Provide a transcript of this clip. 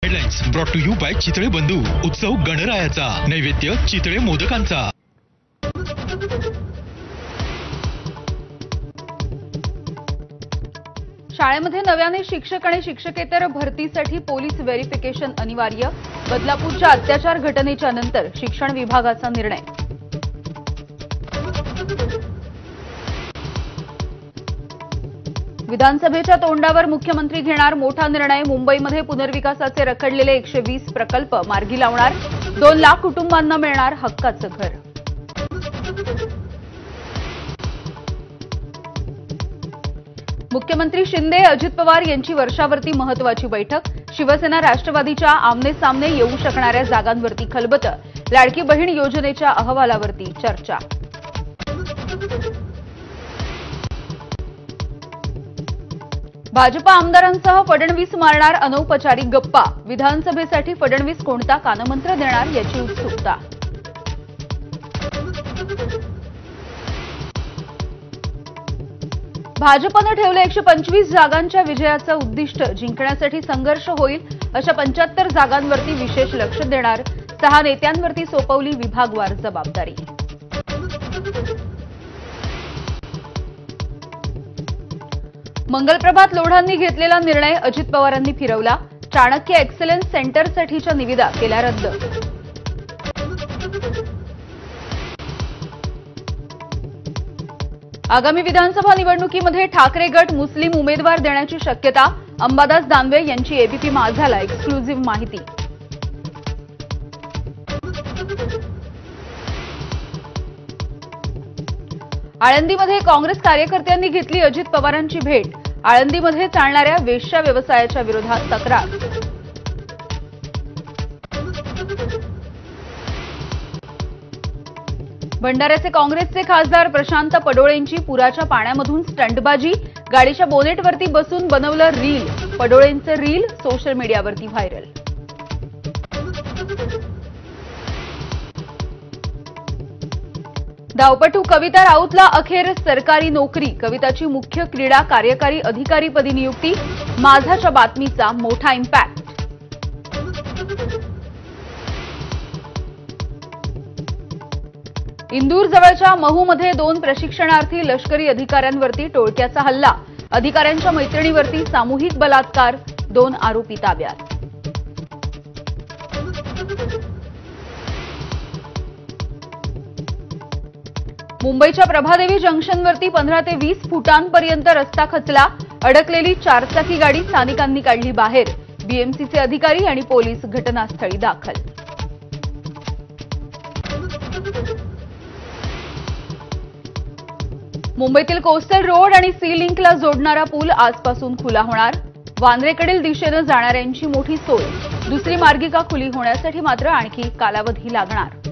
Headlines brought to you by Chitale Bandhu. उत्सव गणरायाचा, नैवेद्य चितळे मोदकांचा। शाळेमध्ये नव्याने शिक्षक आणि शिक्षकेतर भरतीसाठी पोलीस व्हेरिफिकेशन अनिवार्य। बदलापूरच्या अत्याचार घटनेच्या नंतर शिक्षण विभागाचा निर्णय। विधानसभेच्या तोंडावर मुख्यमंत्री घेणार मोठा निर्णय। मुंबईमध्ये पुनर्विकासाचे रखडलेले 120 प्रकल्प मार्गी लावणार। 2 लाख कुटुंबांना मिळणार हक्काचं घर। मुख्यमंत्री शिंदे अजित पवार यांची वर्षावरती महत्वाची बैठक। शिवसेना राष्ट्रवादीच्या आमने सामने येऊ शकणाऱ्या जागांवरती खलबत। लाडकी बहीण योजनेच्या अहवालावरती चर्चा। भाजपा आमदारांसह फडणवीस मारणार अनौपचारिक गप्पा। विधानसभेसाठी फडणवीस कोणता कानमंत्र देणार याची उत्सुकता। भाजपने ठेवले 125 जागांच्या विजयाचं उद्दिष्ट। जिंकण्यासाठी संघर्ष होईल अशा 75 जागांवरती विशेष लक्ष देणार। 6 नेत्यांवरती सोपवली विभागवार जबाबदारी। मंगलप्रभात लोढांनी घेतलेला निर्णय अजित पवारांनी फिरवला। चाणक्य एक्सलन्स सेंटरसाठीच्या निविदा केल्या रद्द। आगामी विधानसभा निवडणुकीमध्ये ठाकरे गट मुस्लिम उमेदवार देण्याची शक्यता। अंबादास दानवे यांची एबीपी माझाला एक्सक्लुझिव्ह माहिती। आळंदीमध्ये काँग्रेस कार्यकर्त्यांनी घेतली अजित पवारांची भेट। आळंदीमध्ये चालणाऱ्या वेश्या व्यवसायाच्या विरोधात तक्रार। भंडाऱ्याचे काँग्रेसचे खासदार प्रशांत पडोळेंची पुराच्या पाण्यामधून स्टंटबाजी। गाडीच्या बोनेटवरती बसून बनवलं रील। पडोळेंचं रील सोशल मीडियावरती व्हायरल। धावपटू कविता राऊतला अखेर सरकारी नोकरी। कविताची मुख्य क्रीडा कार्यकारी अधिकारीपदी नियुक्ती। माझाच्या बातमीचा मोठा इम्पॅक्ट। इंदूर जवळच्या महूमध्ये 2 प्रशिक्षणार्थी लष्करी अधिकाऱ्यांवरती टोळक्याचा हल्ला। अधिकाऱ्यांच्या मैत्रिणीवरती सामूहिक बलात्कार। 2 आरोपी ताब्यात। मुंबईच्या प्रभादेवी जंक्शनवरती 15 ते 20 फुटांपर्यंत रस्ता खचला। अडकलेली 4चाकी गाडी स्थानिकांनी काढली बाहेर। बीएमसीचे अधिकारी आणि पोलीस घटनास्थळी दाखल। मुंबईतील कोस्टल रोड आणि सी लिंकला जोडणारा पूल आजपासून खुला होणार। वांद्रेकडील दिशेनं जाणाऱ्यांची मोठी सोय। दुसरी मार्गिका खुली होण्यासाठी मात्र आणखी कालावधी लागणार।